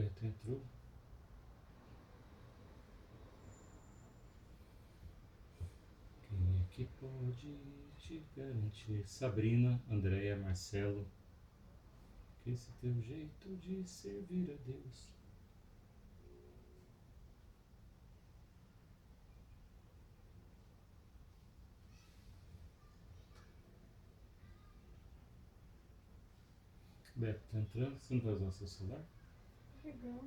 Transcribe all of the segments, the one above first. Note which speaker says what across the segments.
Speaker 1: Beto entrou. Quem é que pode te garantir? Sabrina, Andréia, Marcelo, que esse teu jeito de servir a Deus. Beto tá entrando, você não vai usar seu celular?
Speaker 2: Legal.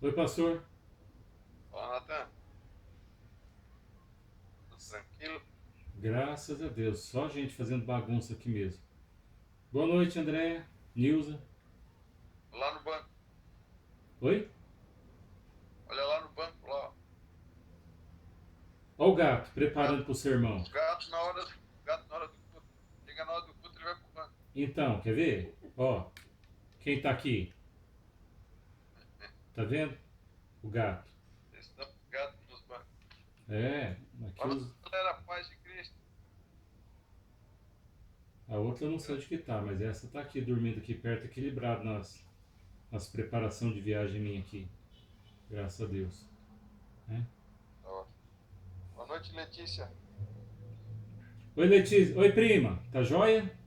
Speaker 1: Oi, pastor.
Speaker 3: Fala, Natan. Tudo tranquilo?
Speaker 1: Graças a Deus, só gente fazendo bagunça aqui mesmo. Boa noite, Andréia, Nilza.
Speaker 3: Lá no banco.
Speaker 1: Oi?
Speaker 3: Olha lá no banco, lá.
Speaker 1: Olha o gato,
Speaker 3: O
Speaker 1: preparando
Speaker 3: gato,
Speaker 1: para o sermão.
Speaker 3: o gato na hora do culto. Chega na hora do culto, ele vai pro banco.
Speaker 1: Então, quer ver? Ó, quem tá aqui? Tá vendo? O gato.
Speaker 3: Eles dão gato nos bancos.
Speaker 1: É, aqui
Speaker 3: Fala,
Speaker 1: os...
Speaker 3: galera, paz de Cristo.
Speaker 1: A outra eu não sei onde que tá, mas essa tá aqui, dormindo aqui perto, equilibrado nas preparação de viagem minha aqui. Graças a Deus. Né?
Speaker 3: Ó. Boa noite, Letícia.
Speaker 1: Oi, Letícia. Oi, prima. Tá joia?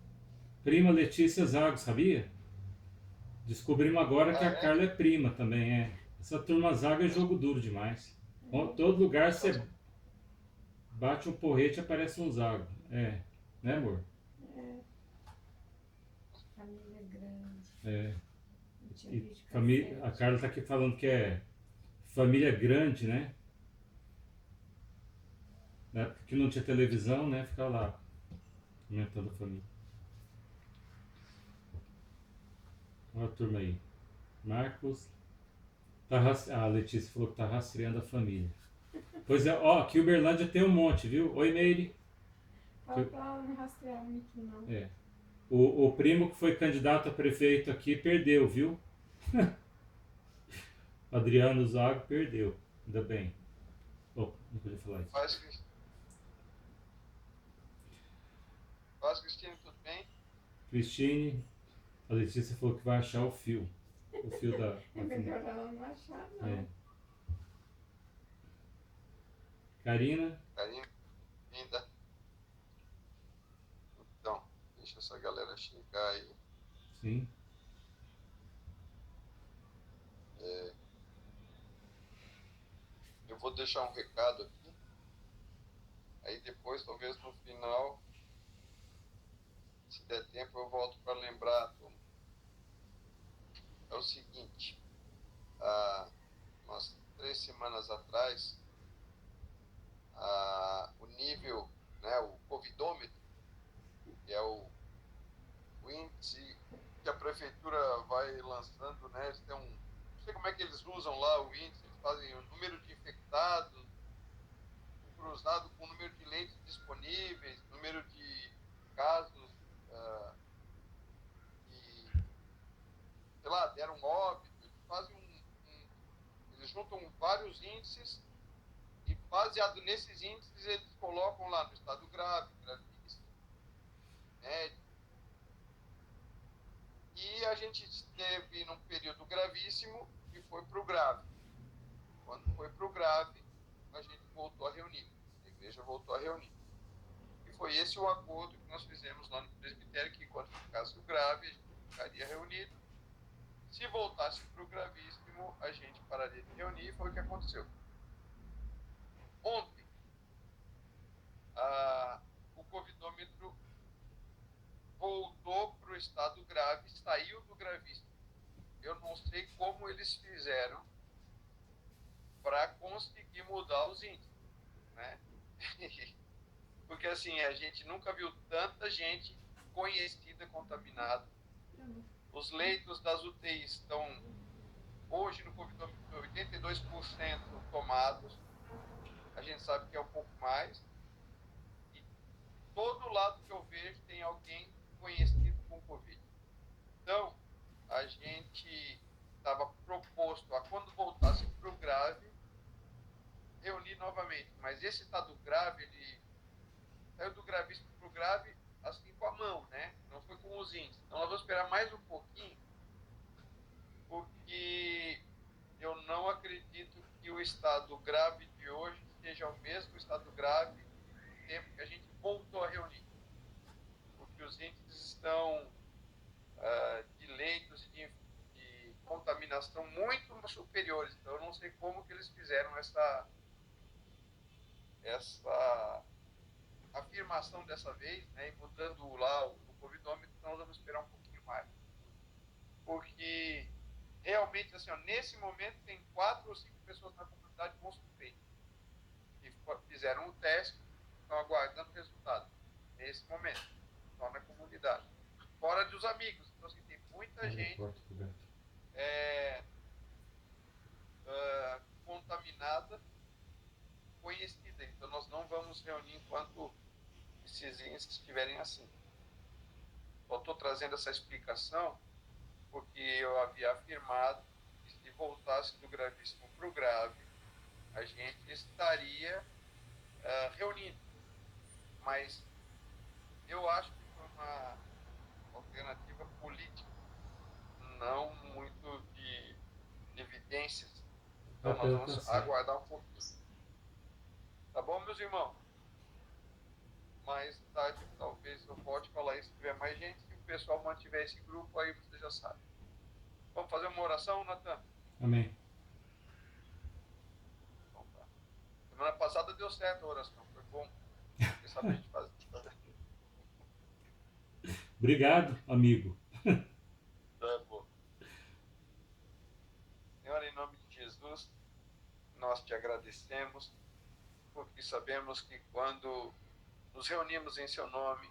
Speaker 1: Prima Letícia Zago, sabia? Descobrimos agora que
Speaker 3: Ah,
Speaker 1: a
Speaker 3: é?
Speaker 1: Carla é prima também, é. Essa turma Zago é
Speaker 3: Nós,
Speaker 1: jogo duro demais. Todo lugar
Speaker 3: nós,
Speaker 1: você bate um porrete e aparece um Zago. É. Né, amor?
Speaker 2: É, família grande.
Speaker 1: É.
Speaker 2: Não tinha
Speaker 1: E
Speaker 2: visto
Speaker 1: família, a
Speaker 2: cassete.
Speaker 1: Carla tá aqui falando que é família grande, né? Na época que não tinha televisão, né? Ficava lá comentando a família. Olha a turma aí. Marcos. A Letícia falou que tá rastreando a família. Pois é, ó, aqui Uberlândia tem um monte, viu? Oi, Meire.
Speaker 2: Fala pra ela não rastrear muito, não.
Speaker 1: É. O primo que foi candidato a prefeito aqui perdeu, viu? Adriano Zago perdeu. Ainda bem. Opa, não podia falar isso.
Speaker 3: Paz, Cristina, tudo bem?
Speaker 1: Cristine, a Letícia falou que vai achar o fio. O fio da.
Speaker 2: É melhor ela não achar, não.
Speaker 1: É. Karina.
Speaker 3: Carinho, linda. Então, deixa essa galera chegar aí.
Speaker 1: Sim.
Speaker 3: É, eu vou deixar um recado aqui. Aí depois, talvez no final, se der tempo, eu volto para lembrar, turma. É o seguinte, há umas 3 semanas atrás, o nível, né, o covidômetro, que é o índice que a prefeitura vai lançando, né, eles têm não sei como é que eles usam lá o índice, eles fazem o número de infectados, cruzado com o número de leitos disponíveis, número de casos que, sei lá, deram óbito, eles fazem eles juntam vários índices e, baseado nesses índices, eles colocam lá no estado grave, gravíssimo, médio. E a gente esteve num período gravíssimo e foi para o grave. Quando foi para o grave, a gente voltou a reunir. A igreja voltou a reunir. E foi esse o acordo que nós fizemos lá no presbitério, que quando ficasse o grave, a gente ficaria reunido. Se voltasse para o gravíssimo, a gente pararia de reunir, e foi o que aconteceu. Ontem, o covidômetro voltou para o estado grave, saiu do gravíssimo. Eu não sei como eles fizeram para conseguir mudar os índices, né? Porque assim, a gente nunca viu tanta gente conhecida contaminada. Os leitos das UTIs estão, hoje no Covid-19, 82% tomados. A gente sabe que é um pouco mais. E todo lado que eu vejo tem alguém conhecido com Covid. Então, a gente estava proposto a, quando voltasse para o grave, reunir novamente. Mas esse estado grave, ele saiu do gravíssimo para o grave assim com a mão, né? Não foi com os índices. Então nós vamos esperar mais um pouquinho, o estado grave de hoje seja o mesmo estado grave do tempo que a gente voltou a reunir. Porque os índices estão de leitos e de contaminação muito superiores. Então, eu não sei como que eles fizeram essa afirmação dessa vez, né, e mudando lá o covidômetro, nós vamos esperar um pouquinho mais. Porque realmente, assim, ó, nesse momento tem 4 ou 5 pessoas na comunidade com suspeita, que fizeram o teste, estão aguardando o resultado. Nesse momento, só na comunidade. Fora dos amigos. Então, assim, tem muita gente contaminada, conhecida. Então, nós não vamos reunir enquanto esses índices estiverem assim. Eu estou trazendo essa explicação porque eu havia afirmado que se voltasse do gravíssimo para o grave, a gente estaria reunindo. Mas eu acho que foi uma alternativa política, não muito de evidências. Então nós vamos aguardar um pouquinho. Tá bom, meus irmãos? Mais tarde, talvez eu volte a falar isso se tiver mais gente. Se o pessoal mantiver esse grupo, aí você já sabe. Vamos fazer uma oração, Natan?
Speaker 1: Amém.
Speaker 3: Então, tá. Semana passada deu certo a oração, foi bom. Você sabe a gente fazer.
Speaker 1: Obrigado, amigo.
Speaker 3: Tá bom. Senhor, em nome de Jesus, nós te agradecemos, porque sabemos que quando nos reunimos em seu nome,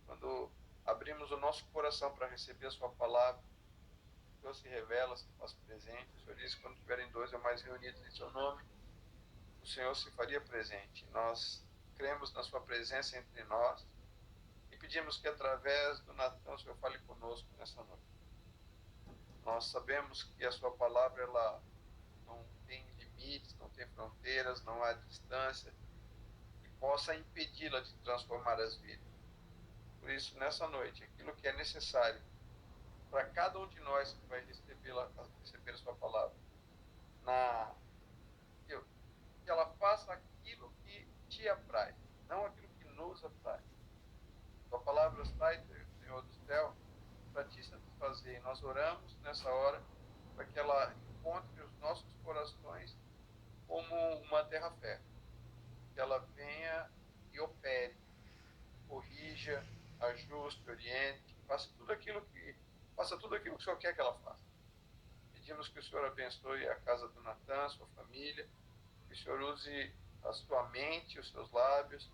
Speaker 3: quando abrimos o nosso coração para receber a sua palavra, o Senhor se revela, se faz presente. O Senhor diz que quando tiverem 2 ou mais reunidos em seu nome, o Senhor se faria presente. Nós cremos na sua presença entre nós e pedimos que através do Natan o Senhor fale conosco nessa noite. Nós sabemos que a sua palavra ela não tem limites, não tem fronteiras, não há distância que possa impedi-la de transformar as vidas. Por isso, nessa noite, aquilo que é necessário para cada um de nós que vai receber a sua palavra, que ela faça aquilo que te apraz, não aquilo que nos apraz. Sua palavra sai, Senhor do céu, para te satisfazer. E nós oramos nessa hora para que ela encontre os nossos corações como uma terra fértil. Que ela venha e opere, corrija, ajuste, oriente, faça tudo aquilo que o Senhor quer que ela faça. Pedimos que o Senhor abençoe a casa do Natan, sua família, que o Senhor use a sua mente, os seus lábios,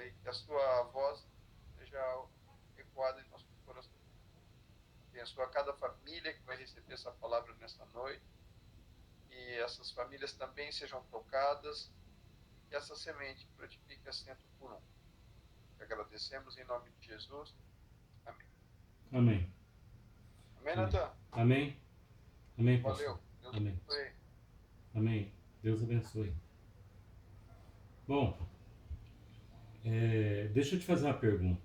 Speaker 3: e que a sua voz seja ecoada em nossos corações. Abençoa cada família que vai receber essa palavra nesta noite, que essas famílias também sejam tocadas, que essa semente frutifique a 100 por 1. Agradecemos em nome de Jesus. Amém.
Speaker 1: Amém.
Speaker 3: Amém, Natan?
Speaker 1: Amém. Amém, pastor.
Speaker 3: Valeu. Deus
Speaker 1: Amém.
Speaker 3: abençoe.
Speaker 1: Amém. Deus abençoe. Bom, deixa eu te fazer uma pergunta.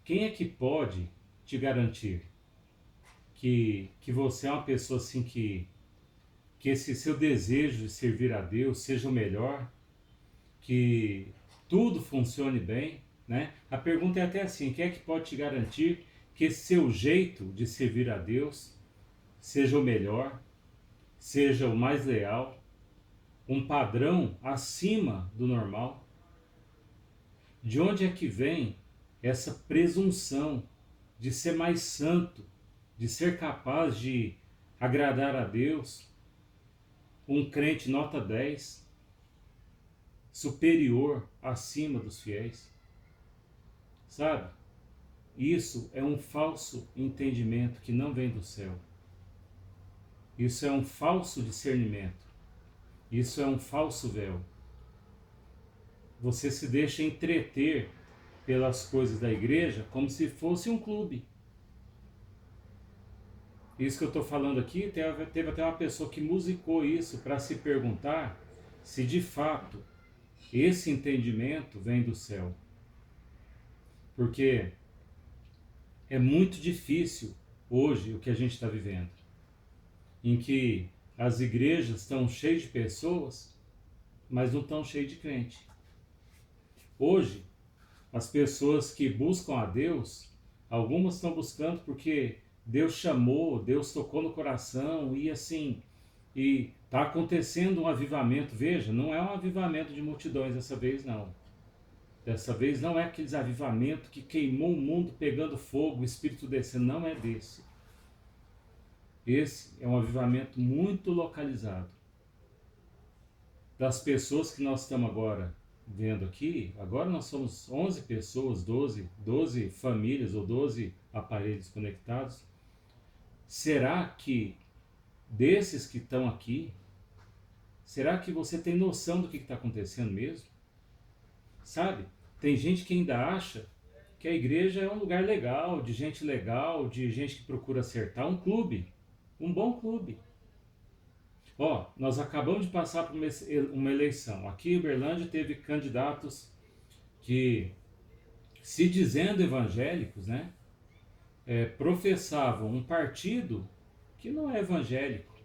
Speaker 1: Quem é que pode te garantir que você é uma pessoa assim que esse seu desejo de servir a Deus seja o melhor, que tudo funcione bem, né? A pergunta é até assim, quem é que pode te garantir que esse seu jeito de servir a Deus seja o melhor, seja o mais leal, um padrão acima do normal? De onde é que vem essa presunção de ser mais santo, de ser capaz de agradar a Deus, um crente nota 10, superior, acima dos fiéis? Sabe? Isso é um falso entendimento que não vem do céu. Isso é um falso discernimento. Isso é um falso véu. Você se deixa entreter pelas coisas da igreja como se fosse um clube. Isso que eu estou falando aqui, teve até uma pessoa que musicou isso para se perguntar se de fato esse entendimento vem do céu. Porque é muito difícil hoje o que a gente está vivendo. em que as igrejas estão cheias de pessoas, mas não estão cheias de crente. Hoje, as pessoas que buscam a Deus, algumas estão buscando porque Deus chamou, Deus tocou no coração e assim, e está acontecendo um avivamento. Veja, não é um avivamento de multidões dessa vez não. Dessa vez não é aqueles avivamentos que queimou o mundo pegando fogo, o Espírito descendo, não é desse. Esse é um avivamento muito localizado. Das pessoas que nós estamos agora vendo aqui, agora nós somos 11 pessoas, 12 famílias ou 12 aparelhos conectados. Será que desses que estão aqui, será que você tem noção do que está acontecendo mesmo? Sabe? Tem gente que ainda acha que a igreja é um lugar legal, de gente que procura acertar, um clube, um bom clube. Ó, nós acabamos de passar por uma eleição. Aqui em Uberlândia teve candidatos que, se dizendo evangélicos, né, professavam um partido que não é evangélico,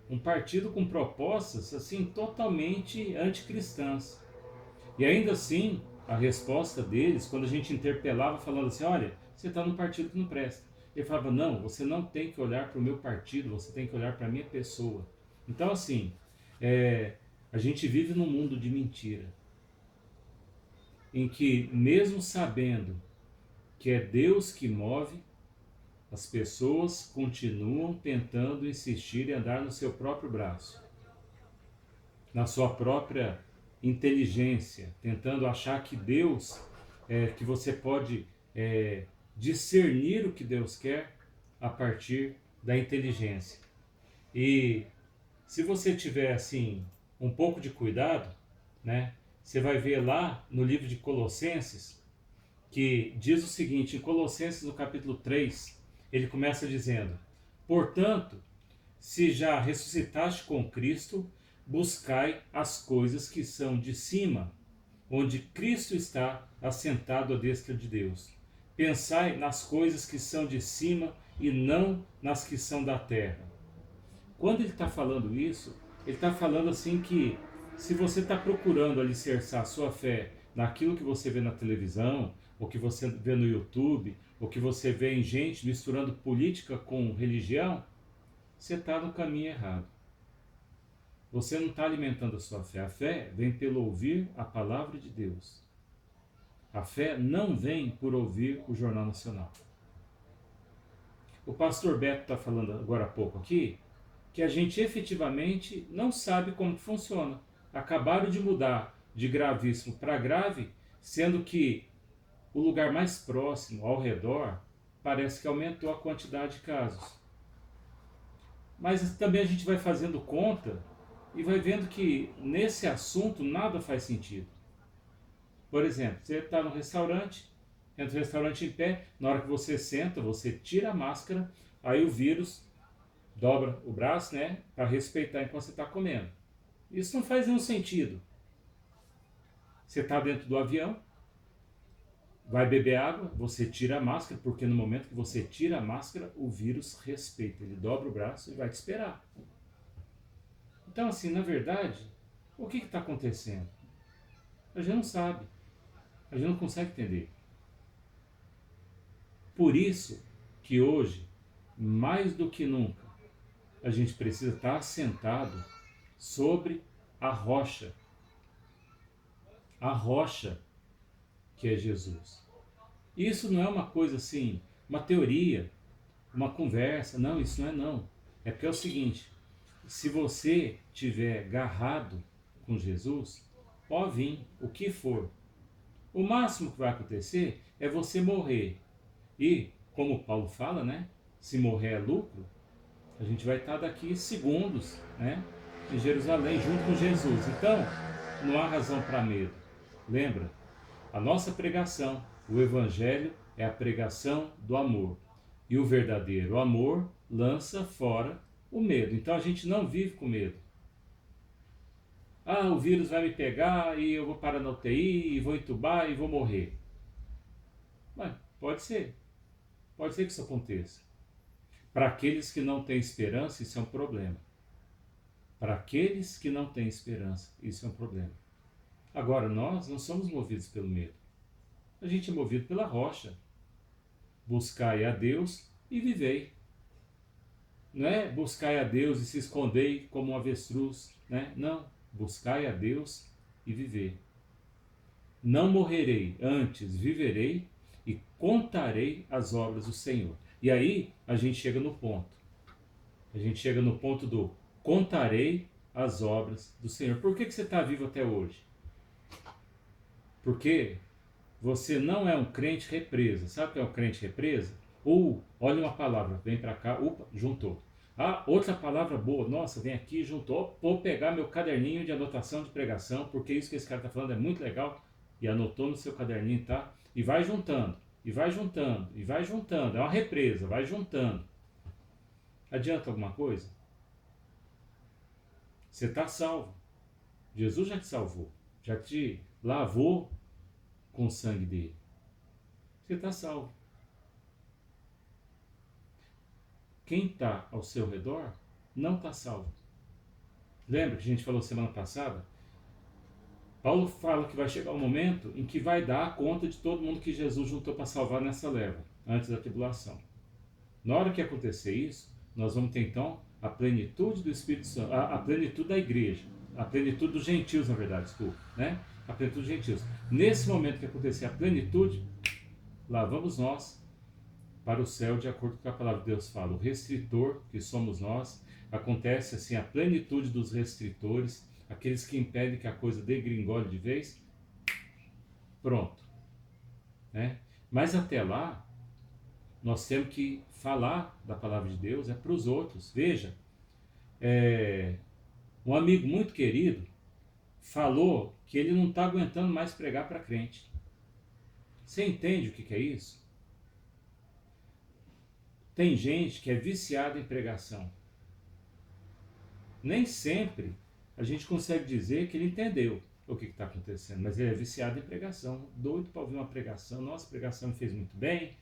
Speaker 1: um partido com propostas assim totalmente anticristãs. E ainda assim, a resposta deles, quando a gente interpelava falando assim, olha, você está num partido que não presta. Ele falava, não, você não tem que olhar para o meu partido, você tem que olhar para a minha pessoa. Então assim, a gente vive num mundo de mentira, em que mesmo sabendo que é Deus que move, as pessoas continuam tentando insistir em andar no seu próprio braço, na sua própria inteligência, tentando achar que Deus, que você pode discernir o que Deus quer a partir da inteligência. E se você tiver assim um pouco de cuidado, né, você vai ver lá no livro de Colossenses, que diz o seguinte, em Colossenses no capítulo 3, ele começa dizendo, portanto, se já ressuscitaste com Cristo, buscai as coisas que são de cima, onde Cristo está assentado à destra de Deus. Pensai nas coisas que são de cima e não nas que são da terra. Quando ele está falando isso, ele está falando assim que se você está procurando alicerçar a sua fé naquilo que você vê na televisão, ou que você vê no YouTube, ou que você vê em gente misturando política com religião, você está no caminho errado. Você não está alimentando a sua fé. A fé vem pelo ouvir a palavra de Deus. A fé não vem por ouvir o Jornal Nacional. O pastor Beto está falando agora há pouco aqui, que a gente efetivamente não sabe como funciona. Acabaram de mudar de gravíssimo para grave, sendo que o lugar mais próximo, ao redor, parece que aumentou a quantidade de casos. Mas também a gente vai fazendo conta e vai vendo que nesse assunto nada faz sentido. Por exemplo, você está no restaurante, entra no restaurante em pé, na hora que você senta, você tira a máscara, aí o vírus dobra o braço, né, para respeitar enquanto você está comendo. Isso não faz nenhum sentido. Você está dentro do avião, vai beber água, você tira a máscara, porque no momento que você tira a máscara, o vírus respeita, ele dobra o braço e vai te esperar. Então, assim, na verdade, o que está acontecendo? A gente não sabe, a gente não consegue entender. Por isso que hoje, mais do que nunca, a gente precisa estar assentado sobre a rocha que é Jesus. Isso não é uma coisa assim, uma teoria, uma conversa, não, isso não é não. É porque é o seguinte, se você tiver agarrado com Jesus, pode vir o que for. O máximo que vai acontecer é você morrer. E, como Paulo fala, né? Se morrer é lucro, a gente vai estar daqui segundos, né? Em Jerusalém, junto com Jesus. Então, não há razão para medo. Lembra? A nossa pregação, o Evangelho, é a pregação do amor. E o verdadeiro amor lança fora o medo. Então a gente não vive com medo. Ah, o vírus vai me pegar e eu vou parar na UTI e vou entubar e vou morrer. Mas pode ser. Pode ser que isso aconteça. Para aqueles que não têm esperança, isso é um problema. Para aqueles que não têm esperança, isso é um problema. Agora, nós não somos movidos pelo medo. A gente é movido pela rocha. Buscai a Deus e vivei. Não é buscai a Deus e se escondei como um avestruz, né? Não, buscai a Deus e viver. Não morrerei, antes viverei e contarei as obras do Senhor. E aí a gente chega no ponto. A gente chega no ponto do contarei as obras do Senhor. Por que você está vivo até hoje? Porque você não é um crente represa. Sabe o que é um crente represa? Olha uma palavra, vem para cá, juntou. Ah, outra palavra boa, nossa, vem aqui, juntou. Vou pegar meu caderninho de anotação de pregação, porque isso que esse cara está falando é muito legal. E anotou no seu caderninho, tá? E vai juntando, e vai juntando, e vai juntando. É uma represa, vai juntando. Adianta alguma coisa? Você está salvo. Jesus já te salvou, já te lavou com o sangue dele. Você está salvo. Quem está ao seu redor não está salvo. Lembra que a gente falou semana passada? Paulo fala que vai chegar um momento em que vai dar a conta de todo mundo que Jesus juntou para salvar nessa leva, antes da tribulação. Na hora que acontecer isso, nós vamos ter então a plenitude do Espírito Santo, a plenitude da igreja, a plenitude dos gentios, na verdade, desculpa, né? A plenitude dos gentios. Nesse momento que acontecer a plenitude, lá vamos nós para o céu, de acordo com o que a palavra de Deus fala. O restritor, que somos nós, acontece assim a plenitude dos restritores, aqueles que impedem que a coisa degringole de vez, pronto. Né? Mas até lá, nós temos que falar da palavra de Deus para os outros. Veja, um amigo muito querido falou que ele não está aguentando mais pregar para crente. Você entende o que é isso? Tem gente que é viciada em pregação. Nem sempre a gente consegue dizer que ele entendeu o que está acontecendo, mas ele é viciado em pregação, doido para ouvir uma pregação. Nossa, a pregação me fez muito bem.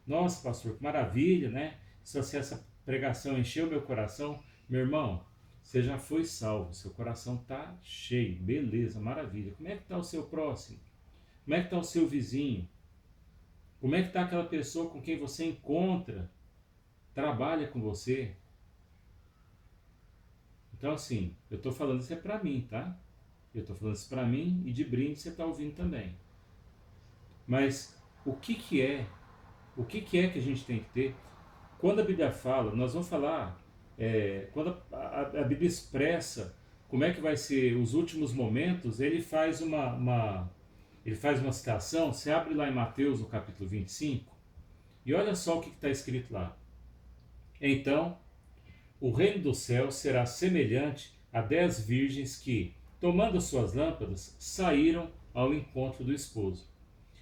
Speaker 1: Nossa, pastor, que maravilha, né? Se essa pregação encheu meu coração, meu irmão, você já foi salvo, seu coração está cheio, beleza, maravilha. Como é que está o seu próximo? Como é que está o seu vizinho? Como é que está aquela pessoa com quem você encontra, trabalha com você? Então, assim, eu estou falando isso para mim, tá? Eu estou falando isso para mim e de brinde você está ouvindo também. Mas o que é que a gente tem que ter? Quando a Bíblia fala, nós vamos falar, quando a Bíblia expressa como é que vai ser os últimos momentos, ele faz uma citação. Você abre lá em Mateus, no capítulo 25, e olha só o que está escrito lá. Então, o reino dos céus será semelhante a 10 virgens que, tomando suas lâmpadas, saíram ao encontro do esposo.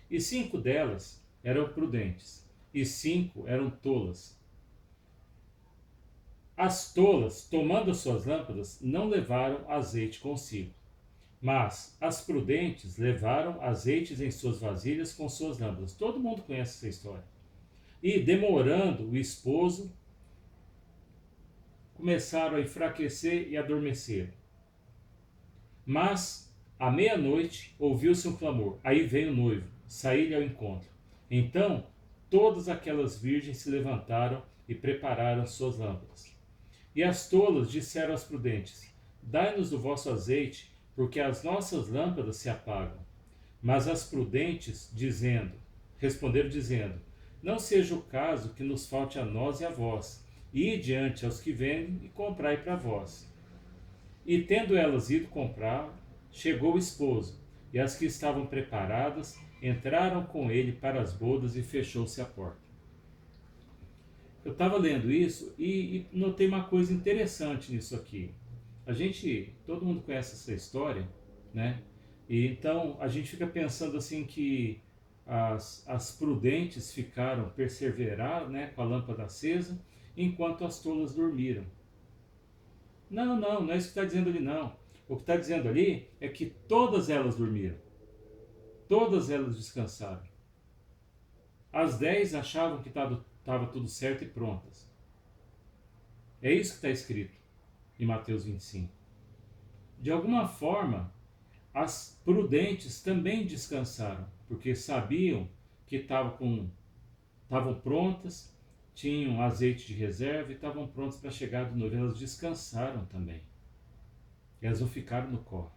Speaker 1: E 5 delas eram prudentes, e 5 eram tolas. As tolas, tomando suas lâmpadas, não levaram azeite consigo. Mas as prudentes levaram azeites em suas vasilhas com suas lâmpadas. Todo mundo conhece essa história. E, demorando o esposo, começaram a enfraquecer e adormecer. Mas, à meia-noite, ouviu-se um clamor. Aí veio o noivo, saí-lhe ao encontro. Então, todas aquelas virgens se levantaram e prepararam suas lâmpadas. E as tolas disseram às prudentes: dai-nos do vosso azeite, porque as nossas lâmpadas se apagam. Mas as prudentes, responderam dizendo: não seja o caso que nos falte a nós e a vós. Ide diante aos que vendem e comprai para vós. E tendo elas ido comprar, chegou o esposo, e as que estavam preparadas entraram com ele para as bodas e fechou-se a porta. Eu estava lendo isso e notei uma coisa interessante nisso aqui. Todo mundo conhece essa história, né? E então a gente fica pensando assim que as prudentes perseveraram, né, com a lâmpada acesa, enquanto as tolas dormiram. Não é isso que está dizendo ali, não. O que está dizendo ali é que todas elas dormiram. Todas elas descansaram. As 10 achavam que estava tudo certo e prontas. É isso que está escrito em Mateus 25. De alguma forma, as prudentes também descansaram, porque sabiam que estavam prontas, tinham azeite de reserva e estavam prontas para a chegada do noivo. Elas descansaram também. Elas não ficaram no corre.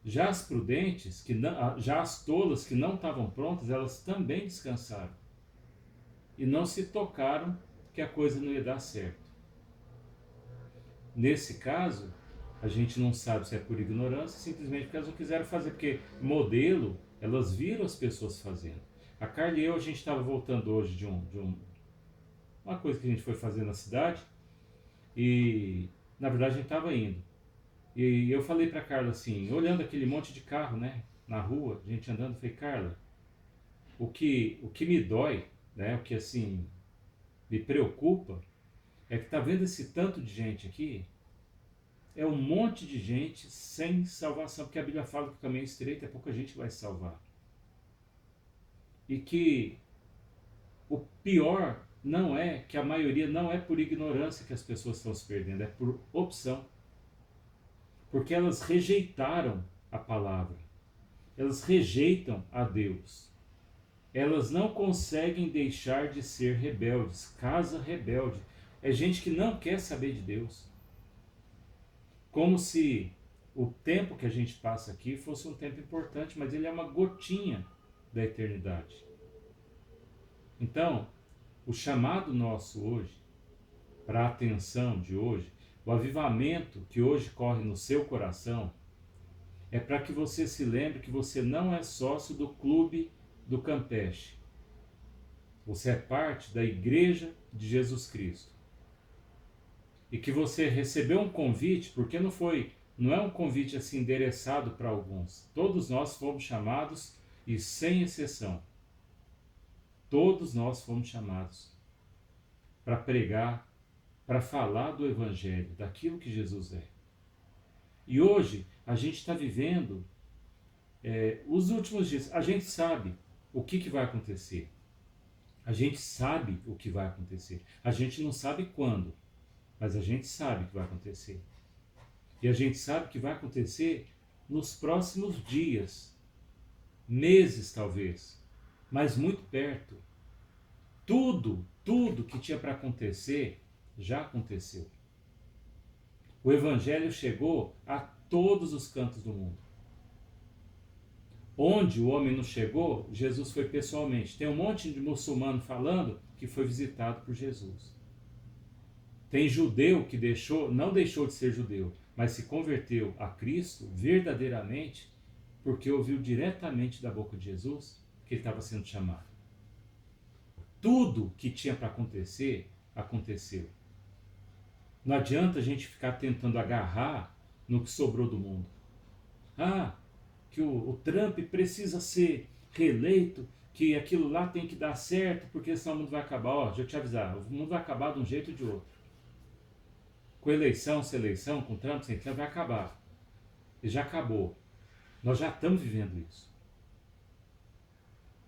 Speaker 1: Já as prudentes, já as tolas que não estavam prontas, elas também descansaram. E não se tocaram que a coisa não ia dar certo. Nesse caso, a gente não sabe se é por ignorância, simplesmente porque elas não quiseram fazer, porque modelo, elas viram as pessoas fazendo. A Carla e eu, a gente estava voltando hoje de uma coisa que a gente foi fazer na cidade, e na verdade a gente estava indo. E eu falei para Carla assim, olhando aquele monte de carro, né, na rua, a gente andando, eu falei, Carla, o que me dói, né, o que assim me preocupa, é que tá vendo esse tanto de gente aqui, é um monte de gente sem salvação, porque a Bíblia fala que o caminho é estreito, é pouca gente que vai se salvar. E que o pior não é que a maioria não é por ignorância que as pessoas estão se perdendo, é por opção. Porque elas rejeitaram a palavra. Elas rejeitam a Deus. Elas não conseguem deixar de ser rebeldes. Casa rebelde. É gente que não quer saber de Deus. Como se o tempo que a gente passa aqui fosse um tempo importante, mas ele é uma gotinha da eternidade. Então, o chamado nosso hoje, para a atenção de hoje, o avivamento que hoje corre no seu coração, é para que você se lembre que você não é sócio do clube do Campeche. Você é parte da Igreja de Jesus Cristo. E que você recebeu um convite, porque não é um convite assim endereçado para alguns. Todos nós fomos chamados, e sem exceção, todos nós fomos chamados para pregar, para falar do Evangelho, daquilo que Jesus é. E hoje a gente está vivendo os últimos dias. A gente sabe o que vai acontecer. A gente sabe o que vai acontecer. A gente não sabe quando, mas a gente sabe que vai acontecer. E a gente sabe que vai acontecer nos próximos dias, meses talvez, mas muito perto. Tudo que tinha para acontecer já aconteceu. O Evangelho chegou a todos os cantos do mundo. Onde o homem não chegou, Jesus foi pessoalmente. Tem um monte de muçulmano falando que foi visitado por Jesus. Tem judeu que não deixou de ser judeu, mas se converteu a Cristo verdadeiramente porque ouviu diretamente da boca de Jesus que ele estava sendo chamado. Tudo que tinha para acontecer, aconteceu. Não adianta a gente ficar tentando agarrar no que sobrou do mundo. Que o Trump precisa ser reeleito, que aquilo lá tem que dar certo, porque senão o mundo vai acabar. Deixa eu te avisar, o mundo vai acabar de um jeito ou de outro. Com eleição, sem eleição, com Trump, sem Trump, vai acabar. E já acabou. Nós já estamos vivendo isso.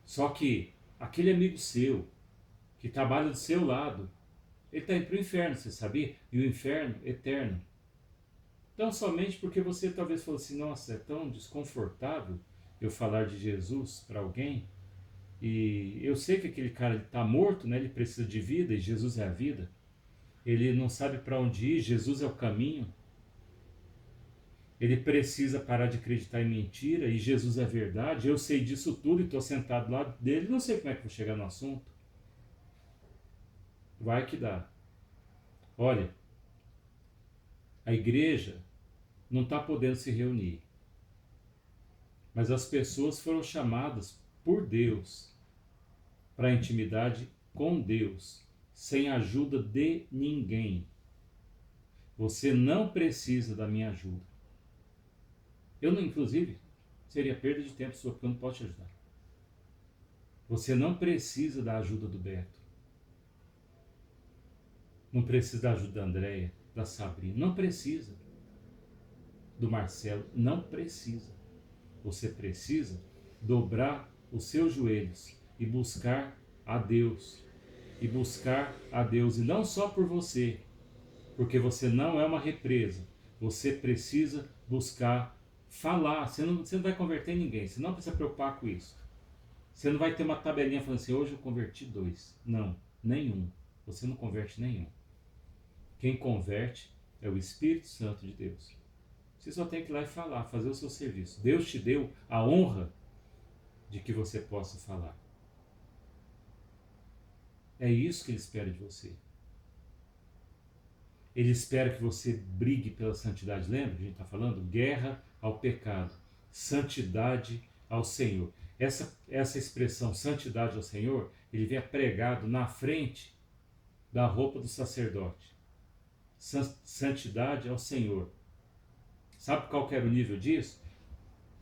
Speaker 1: Só que aquele amigo seu, que trabalha do seu lado, ele está indo para o inferno, você sabia? E o inferno eterno. Então, somente porque você talvez falou assim, nossa, é tão desconfortável eu falar de Jesus para alguém, e eu sei que aquele cara está morto, né? Ele precisa de vida, e Jesus é a vida. Ele não sabe para onde ir, Jesus é o caminho. Ele precisa parar de acreditar em mentira, e Jesus é a verdade. Eu sei disso tudo e estou sentado do lado dele, não sei como é que vou chegar no assunto. Vai que dá. Olha, a igreja não está podendo se reunir. Mas as pessoas foram chamadas por Deus para a intimidade com Deus, sem a ajuda de ninguém. Você não precisa da minha ajuda. Eu, não, inclusive, seria perda de tempo sua, porque eu não posso te ajudar. Você não precisa da ajuda do Beto. Não precisa da ajuda da Andréia, da Sabrina. Não precisa. Do Marcelo. Não precisa. Você precisa dobrar os seus joelhos e buscar a Deus. E buscar a Deus. E não só por você, Porque você não é uma represa. Você precisa buscar falar. Você não vai converter ninguém. Você não precisa preocupar com isso. Você não vai ter uma tabelinha falando assim, hoje eu converti 2. Não, nenhum. Você não converte nenhum. Quem converte é o Espírito Santo de Deus. Você só tem que ir lá e falar, fazer o seu serviço. Deus te deu a honra de que você possa falar. É isso que Ele espera de você. Ele espera que você brigue pela santidade. Lembra que a gente está falando? Guerra ao pecado, santidade ao Senhor. Essa expressão, santidade ao Senhor, ele vem pregado na frente da roupa do sacerdote. Santidade ao Senhor. Sabe qual que era o nível disso?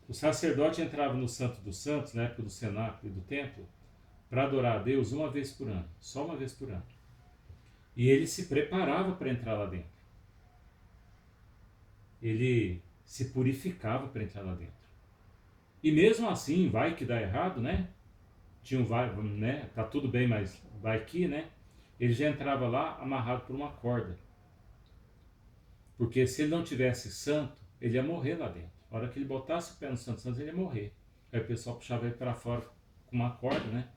Speaker 1: O sacerdote entrava no Santo dos Santos, na época do cenáculo e do templo, para adorar a Deus uma vez por ano. Só uma vez por ano. E ele se preparava para entrar lá dentro. Ele se purificava para entrar lá dentro. E mesmo assim, vai que dá errado, né? Tinha um vai, né? Tá tudo bem, mas vai que, né? Ele já entrava lá amarrado por uma corda. Porque se ele não tivesse santo, ele ia morrer lá dentro. A hora que ele botasse o pé no Santo Santos, ele ia morrer. Aí o pessoal puxava ele para fora com uma corda, né?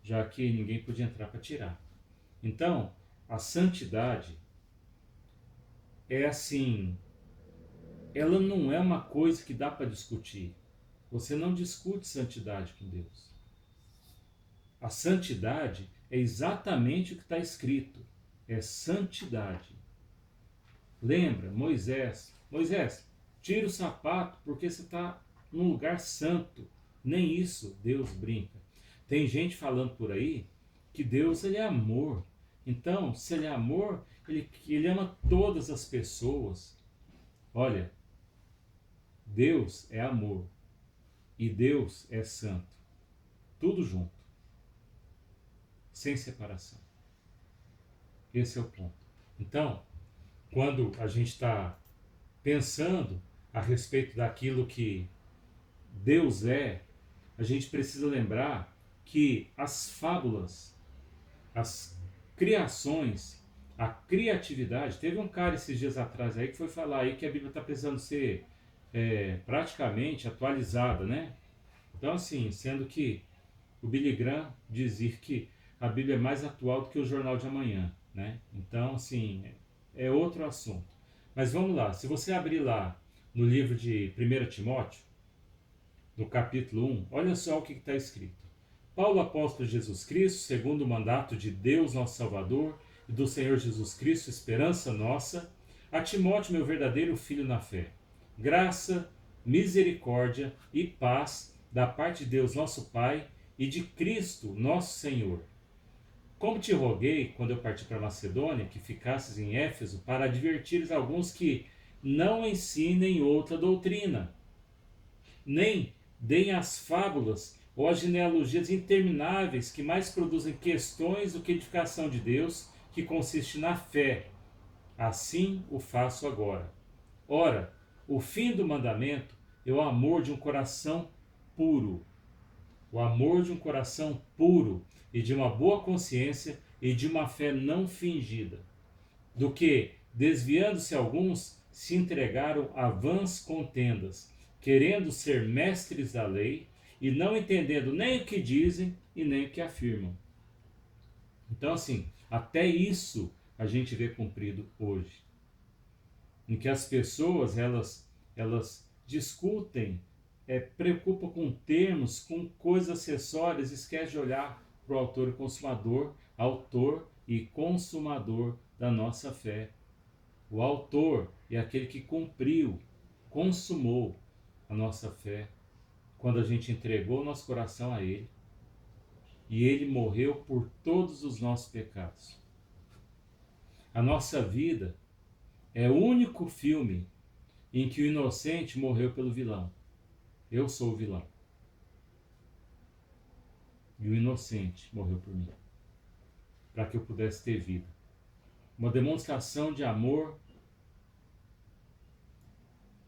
Speaker 1: Já que ninguém podia entrar para tirar. Então, a santidade é assim, ela não é uma coisa que dá para discutir. Você não discute santidade com Deus. A santidade é exatamente o que está escrito. É santidade. Lembra, Moisés, tira o sapato porque você está num lugar santo. Nem isso Deus brinca. Tem gente falando por aí que Deus ele é amor. Então, se ele é amor, ele ama todas as pessoas. Olha, Deus é amor e Deus é santo. Tudo junto. Sem separação. Esse é o ponto. Então, quando a gente está pensando a respeito daquilo que Deus é, a gente precisa lembrar que as fábulas, as criações, a criatividade. Teve um cara esses dias atrás aí que foi falar aí que a Bíblia está precisando ser praticamente atualizada, né? Então assim, sendo que o Billy Graham dizia que a Bíblia é mais atual do que o Jornal de Amanhã, né? Então assim, é outro assunto. Mas vamos lá, se você abrir lá no livro de 1 Timóteo, no capítulo 1, olha só o que está escrito. Paulo, apóstolo de Jesus Cristo, segundo o mandato de Deus, nosso Salvador, e do Senhor Jesus Cristo, esperança nossa, a Timóteo, meu verdadeiro filho na fé. Graça, misericórdia e paz da parte de Deus, nosso Pai, e de Cristo, nosso Senhor. Como te roguei, quando eu parti para Macedônia, que ficasses em Éfeso, para advertires alguns que não ensinem outra doutrina, nem deem as fábulas ou as genealogias intermináveis que mais produzem questões do que edificação de Deus, que consiste na fé. Assim o faço agora. Ora, o fim do mandamento é o amor de um coração puro. O amor de um coração puro e de uma boa consciência e de uma fé não fingida. Do que, desviando-se alguns, se entregaram a vãs contendas, querendo ser mestres da lei, e não entendendo nem o que dizem e nem o que afirmam. Então assim, até isso a gente vê cumprido hoje. Em que as pessoas, elas discutem, preocupam com termos, com coisas acessórias, esquece de olhar para o autor e consumador da nossa fé. O autor é aquele que cumpriu, consumou a nossa fé, quando a gente entregou o nosso coração a Ele, e Ele morreu por todos os nossos pecados. A nossa vida é o único filme em que o inocente morreu pelo vilão. Eu sou o vilão. E o inocente morreu por mim, para que eu pudesse ter vida. Uma demonstração de amor.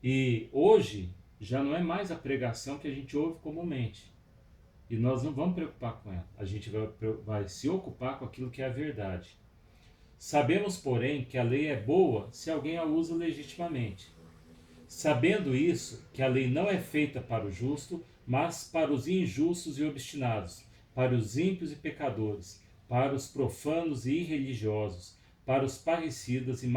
Speaker 1: E hoje já não é mais a pregação que a gente ouve comumente. E nós não vamos preocupar com ela. A gente vai se ocupar com aquilo que é a verdade. Sabemos, porém, que a lei é boa se alguém a usa legitimamente. Sabendo isso, que a lei não é feita para o justo, mas para os injustos e obstinados, para os ímpios e pecadores, para os profanos e irreligiosos, para os parricidas e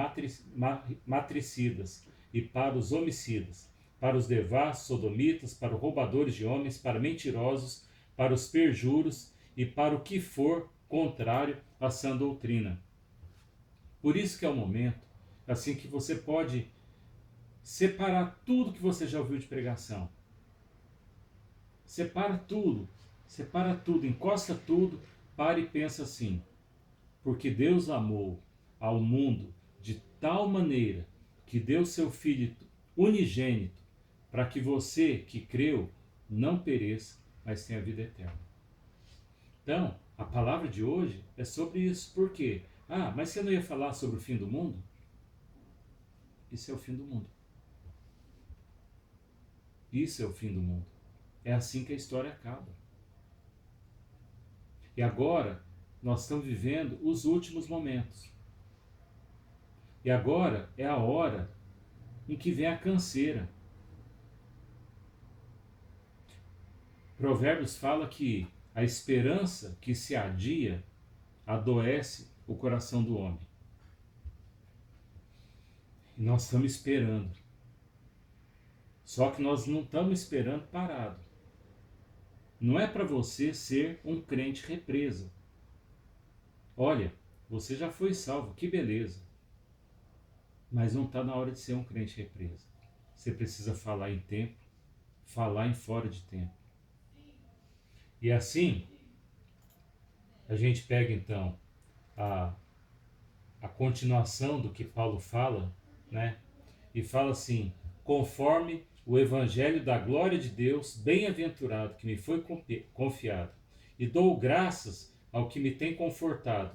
Speaker 1: matricidas, e para os homicidas, para os devassos, sodomitas, para os roubadores de homens, para mentirosos, para os perjuros e para o que for contrário à sã doutrina. Por isso que é o momento, assim, que você pode separar tudo que você já ouviu de pregação. Separa tudo, encosta tudo, para e pensa assim: porque Deus amou ao mundo de tal maneira que deu seu Filho unigênito, para que você que creu não pereça, mas tenha vida eterna. Então, a palavra de hoje é sobre isso. Por quê? Ah, mas você não ia falar sobre o fim do mundo? Isso é o fim do mundo. Isso é o fim do mundo. É assim que a história acaba. E agora, nós estamos vivendo os últimos momentos. E agora é a hora em que vem a canseira. Provérbios fala que a esperança que se adia adoece o coração do homem. E nós estamos esperando. Só que nós não estamos esperando parado. Não é para você ser um crente represa. Olha, você já foi salvo, que beleza. Mas não está na hora de ser um crente represa. Você precisa falar em tempo, falar em fora de tempo. E assim, a gente pega então a continuação do que Paulo fala, né? E fala assim: conforme o evangelho da glória de Deus, bem-aventurado que me foi confiado, e dou graças ao que me tem confortado,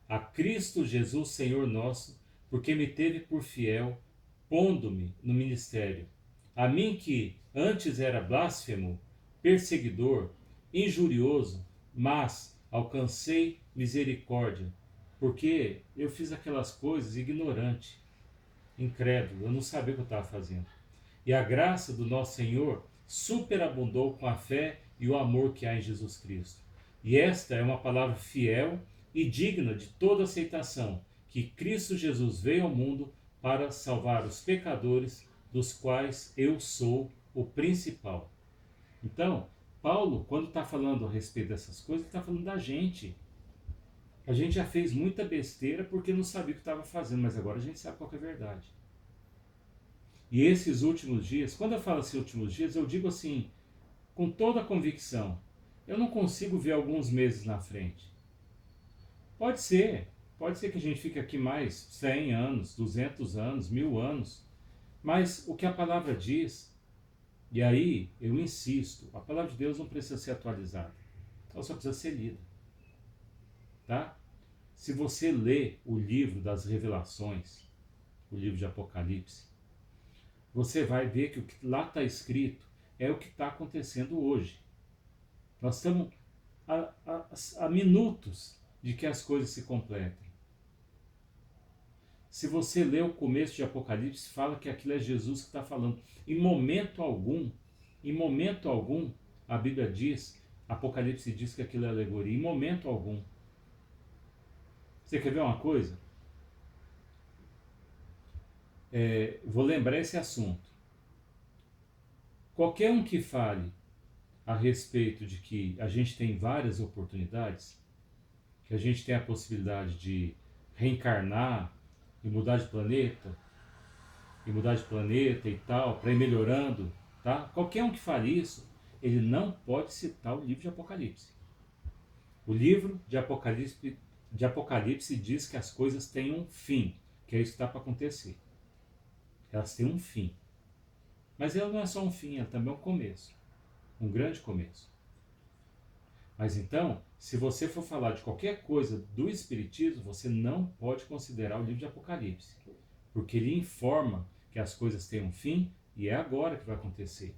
Speaker 1: a Cristo Jesus Senhor nosso, porque me teve por fiel, pondo-me no ministério. A mim que antes era blasfemo, perseguidor, injurioso, mas alcancei misericórdia, porque eu fiz aquelas coisas ignorante, incrédulo, eu não sabia o que eu estava fazendo. E a graça do nosso Senhor superabundou com a fé e o amor que há em Jesus Cristo. E esta é uma palavra fiel e digna de toda aceitação, que Cristo Jesus veio ao mundo para salvar os pecadores, dos quais eu sou o principal. Então, Paulo, quando está falando a respeito dessas coisas, está falando da gente. A gente já fez muita besteira porque não sabia o que estava fazendo, mas agora a gente sabe qual que é a verdade. E esses últimos dias, quando eu falo assim últimos dias, eu digo assim, com toda a convicção, eu não consigo ver alguns meses na frente. Pode ser que a gente fique aqui mais 100 anos, 200 anos, 1000 anos, mas o que a palavra diz, e aí eu insisto, a palavra de Deus não precisa ser atualizada, ela só precisa ser lida. Tá? Se você lê o livro das Revelações, o livro de Apocalipse, você vai ver que o que lá está escrito é o que está acontecendo hoje. Nós estamos a minutos de que as coisas se completem. Se você lê o começo de Apocalipse, fala que aquilo é Jesus que está falando. Em momento algum, a Bíblia diz, Apocalipse diz que aquilo é alegoria. Em momento algum. Você quer ver uma coisa? Vou lembrar esse assunto. Qualquer um que fale a respeito de que a gente tem várias oportunidades, que a gente tem a possibilidade de reencarnar e mudar de planeta, e tal, para ir melhorando, tá? Qualquer um que fale isso, ele não pode citar o livro de Apocalipse. O livro de Apocalipse diz que as coisas têm um fim, que é isso que está para acontecer. Elas têm um fim. Mas ela não é só um fim, ela também é um começo. Um grande começo. Mas então, se você for falar de qualquer coisa do Espiritismo, você não pode considerar o livro de Apocalipse. Porque ele informa que as coisas têm um fim e é agora que vai acontecer.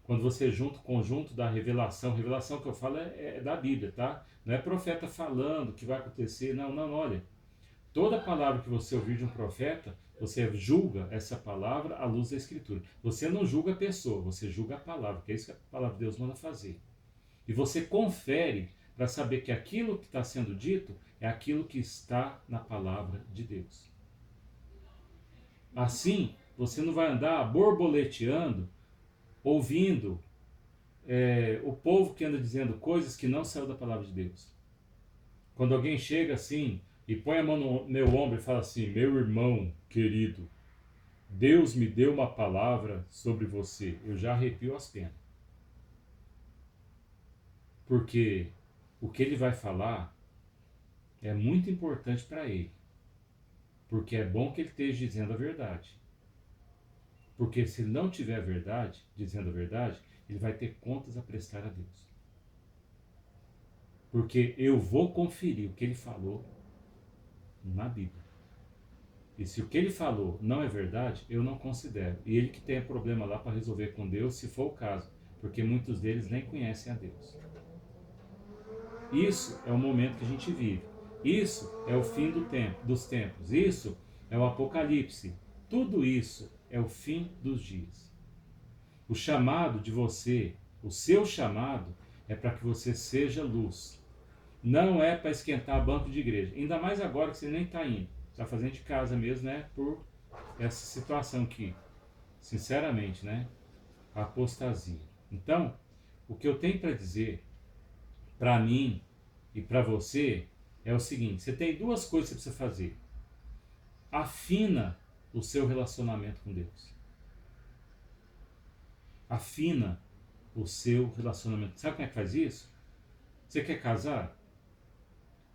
Speaker 1: Quando você junta o conjunto da revelação que eu falo é da Bíblia, tá? Não é profeta falando que vai acontecer, não, olha. Toda palavra que você ouvir de um profeta, você julga essa palavra à luz da Escritura. Você não julga a pessoa, você julga a palavra, que é isso que a palavra de Deus manda fazer. E você confere para saber que aquilo que está sendo dito é aquilo que está na palavra de Deus. Assim, você não vai andar borboleteando, ouvindo o povo que anda dizendo coisas que não saiu da palavra de Deus. Quando alguém chega assim e põe a mão no meu ombro e fala assim: meu irmão querido, Deus me deu uma palavra sobre você, eu já arrepio as penas. Porque o que ele vai falar é muito importante para ele. Porque é bom que ele esteja dizendo a verdade. Porque se ele não tiver a verdade, dizendo a verdade, ele vai ter contas a prestar a Deus. Porque eu vou conferir o que ele falou na Bíblia. E se o que ele falou não é verdade, eu não considero. E ele que tenha problema lá para resolver com Deus, se for o caso. Porque muitos deles nem conhecem a Deus. Isso é o momento que a gente vive. Isso é o fim dos tempos. Isso é o Apocalipse. Tudo isso é o fim dos dias. O chamado de você, o seu chamado, é para que você seja luz. Não é para esquentar banco de igreja. Ainda mais agora que você nem está indo. Está fazendo de casa mesmo, né? Por essa situação aqui. Sinceramente, né? Apostasia. Então, o que eu tenho para dizer, para mim e para você, é o seguinte: você tem duas coisas que você precisa fazer. Afina o seu relacionamento com Deus. Afina o seu relacionamento. Sabe como é que faz isso? Você quer casar?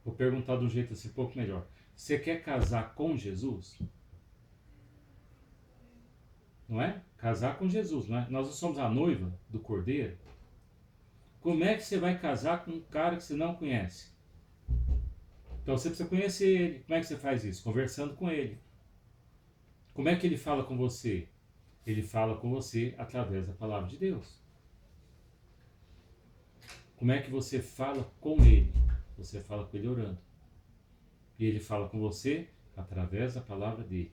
Speaker 1: Vou perguntar de um jeito assim um pouco melhor. Você quer casar com Jesus? Não é? Casar com Jesus, não é? Nós não somos a noiva do Cordeiro. Como é que você vai casar com um cara que você não conhece? Então você precisa conhecer ele. Como é que você faz isso? Conversando com ele. Como é que ele fala com você? Ele fala com você através da palavra de Deus. Como é que você fala com ele? Você fala com ele orando. E ele fala com você através da palavra dele.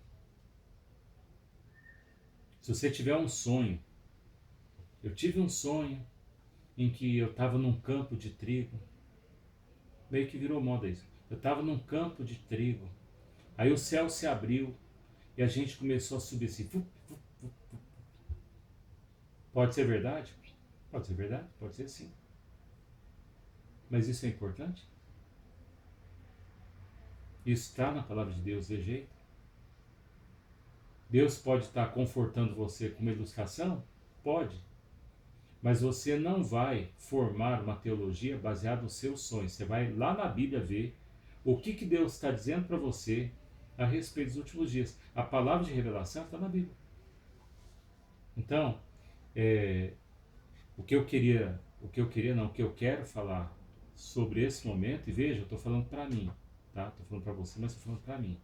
Speaker 1: Se você tiver um sonho, eu tive um sonho em que eu estava num campo de trigo, meio que virou moda isso. Eu estava num campo de trigo, aí o céu se abriu e a gente começou a subir assim. Pode ser verdade? Pode ser verdade, pode ser sim. Mas isso é importante? Isso está na palavra de Deus de jeito? Deus pode estar confortando você com uma ilustração? Pode. Mas você não vai formar uma teologia baseada nos seus sonhos. Você vai lá na Bíblia ver o que Deus está dizendo para você a respeito dos últimos dias. A palavra de revelação está na Bíblia. Então, o que eu quero falar sobre esse momento, e veja, eu estou falando para mim, tá? Estou falando para você, mas estou falando para mim.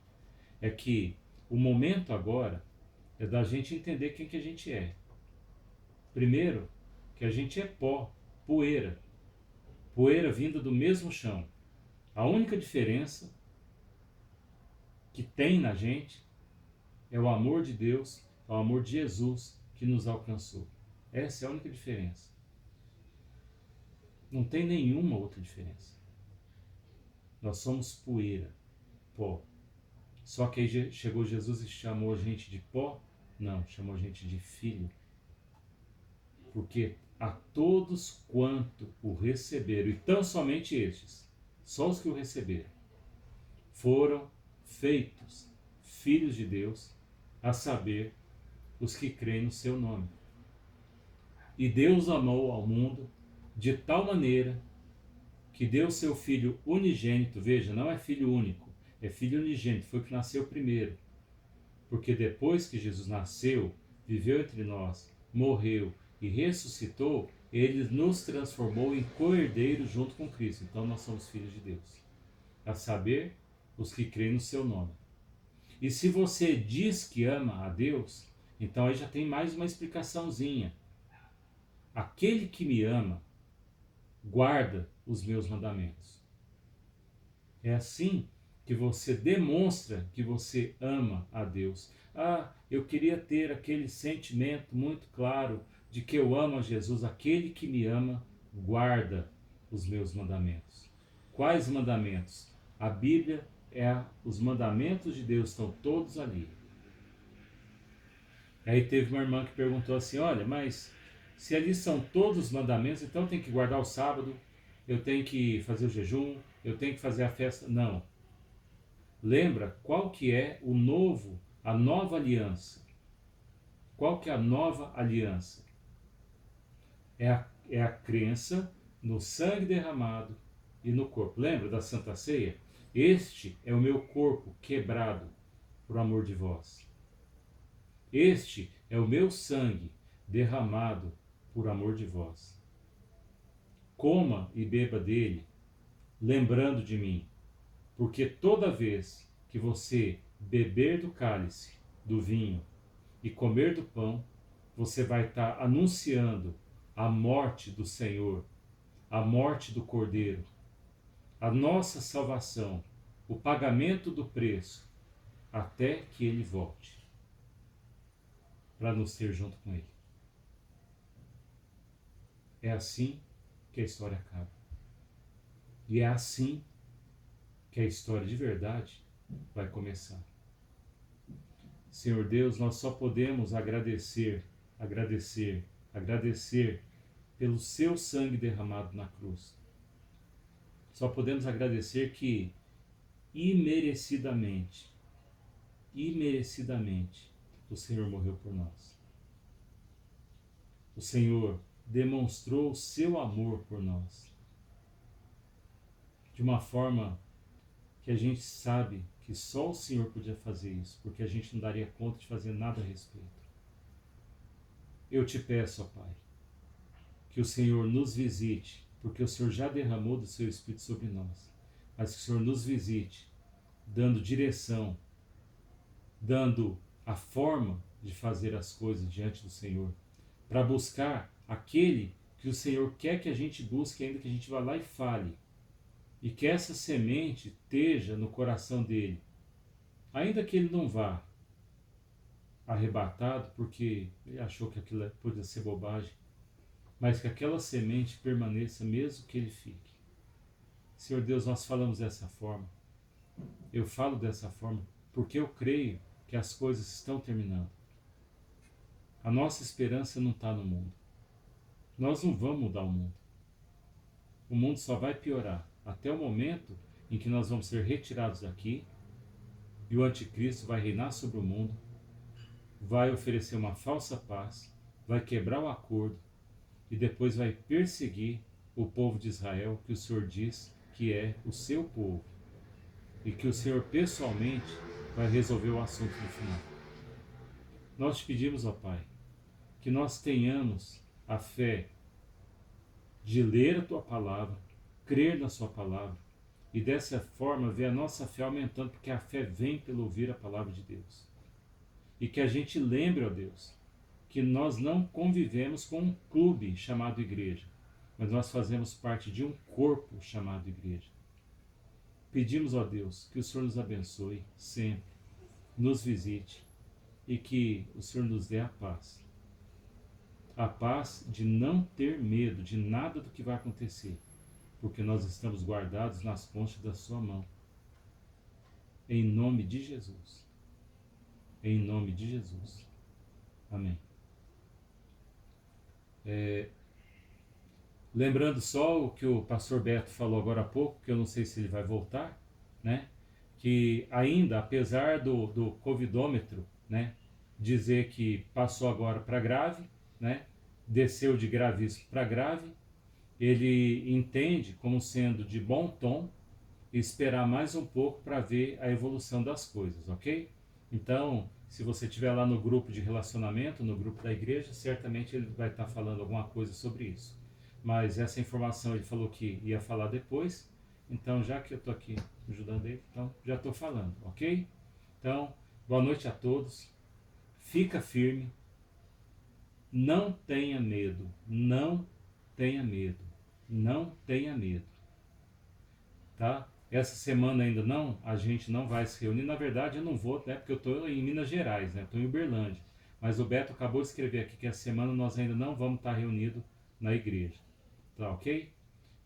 Speaker 1: É que o momento agora é da gente entender quem que a gente é. Primeiro, que a gente é pó, poeira. Poeira vinda do mesmo chão. A única diferença que tem na gente é o amor de Deus, é o amor de Jesus que nos alcançou. Essa é a única diferença. Não tem nenhuma outra diferença. Nós somos poeira, pó. Só que aí chegou Jesus e chamou a gente de pó? Não, chamou a gente de filho. Porque a todos quanto o receberam, e tão somente estes, só os que o receberam, foram feitos filhos de Deus, a saber, os que creem no seu nome. E Deus amou ao mundo de tal maneira que deu seu Filho unigênito, veja, não é filho único, é filho unigênito, foi o que nasceu primeiro. Porque depois que Jesus nasceu, viveu entre nós, morreu e ressuscitou, ele nos transformou em co-herdeiros junto com Cristo. Então nós somos filhos de Deus. A saber, os que creem no seu nome. E se você diz que ama a Deus, então aí já tem mais uma explicaçãozinha. Aquele que me ama, guarda os meus mandamentos. É assim que você demonstra que você ama a Deus. Ah, eu queria ter aquele sentimento muito claro de que eu amo a Jesus. Aquele que me ama guarda os meus mandamentos. Quais mandamentos? A Bíblia os mandamentos de Deus estão todos ali. Aí teve uma irmã que perguntou assim, olha, mas se ali são todos os mandamentos, então eu tenho que guardar o sábado, eu tenho que fazer o jejum, eu tenho que fazer a festa. Não. Lembra qual que é a nova aliança. Qual que é a nova aliança? É a crença no sangue derramado e no corpo. Lembra da Santa Ceia? Este é o meu corpo quebrado por amor de vós. Este é o meu sangue derramado por amor de vós. Coma e beba dele, lembrando de mim, porque toda vez que você beber do cálice, do vinho e comer do pão, você vai estar anunciando a morte do Senhor, a morte do Cordeiro, a nossa salvação, o pagamento do preço, até que ele volte para nos ter junto com ele. É assim que a história acaba. E é assim que a história de verdade vai começar. Senhor Deus, nós só podemos agradecer pelo seu sangue derramado na cruz. Só podemos agradecer que imerecidamente, o Senhor morreu por nós. O Senhor demonstrou o seu amor por nós de uma forma que a gente sabe que só o Senhor podia fazer isso, porque a gente não daria conta de fazer nada a respeito. Eu te peço, ó Pai, que o Senhor nos visite, porque o Senhor já derramou do seu Espírito sobre nós, mas que o Senhor nos visite, dando direção, dando a forma de fazer as coisas diante do Senhor, para buscar aquele que o Senhor quer que a gente busque, ainda que a gente vá lá e fale, e que essa semente esteja no coração dele, ainda que ele não vá arrebatado, porque ele achou que aquilo podia ser bobagem, mas que aquela semente permaneça mesmo que ele fique. Senhor Deus, nós falamos dessa forma, eu falo dessa forma, porque eu creio que as coisas estão terminando. A nossa esperança não está no mundo. Nós não vamos mudar o mundo. O mundo só vai piorar até o momento em que nós vamos ser retirados daqui e o anticristo vai reinar sobre o mundo, vai oferecer uma falsa paz, vai quebrar o acordo e depois vai perseguir o povo de Israel, que o Senhor diz que é o seu povo, e que o Senhor pessoalmente vai resolver o assunto no final. Nós te pedimos, ó Pai, que nós tenhamos a fé de ler a Tua Palavra, crer na Sua Palavra, e dessa forma ver a nossa fé aumentando, porque a fé vem pelo ouvir a Palavra de Deus. E que a gente lembre, ó Deus, que nós não convivemos com um clube chamado igreja, mas nós fazemos parte de um corpo chamado igreja. Pedimos, ó Deus, que o Senhor nos abençoe sempre, nos visite e que o Senhor nos dê a paz. A paz de não ter medo de nada do que vai acontecer, porque nós estamos guardados nas pontas da sua mão. Em nome de Jesus. Em nome de Jesus. Amém. Lembrando só o que o pastor Beto falou agora há pouco, que eu não sei se ele vai voltar, né? Que ainda, apesar do covidômetro, né, dizer que passou agora para grave, né, desceu de gravíssimo para grave, ele entende como sendo de bom tom esperar mais um pouco para ver a evolução das coisas, ok? Então, se você estiver lá no grupo de relacionamento, no grupo da igreja, certamente ele vai estar falando alguma coisa sobre isso. Mas essa informação ele falou que ia falar depois, então já que eu estou aqui ajudando ele, então já estou falando, ok? Então, boa noite a todos, fica firme, não tenha medo, não tenha medo, não tenha medo, tá? Essa semana ainda não, a gente não vai se reunir. Na verdade, eu não vou, né? Porque eu estou em Minas Gerais, né? Estou em Uberlândia. Mas o Beto acabou de escrever aqui que essa semana nós ainda não vamos estar reunidos na igreja. Tá ok?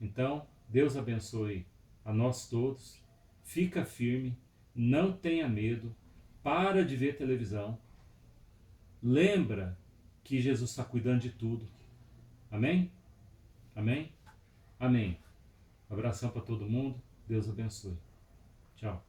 Speaker 1: Então, Deus abençoe a nós todos. Fica firme, não tenha medo, para de ver televisão. Lembra que Jesus está cuidando de tudo. Amém? Amém? Amém. Abração para todo mundo. Deus abençoe. Tchau.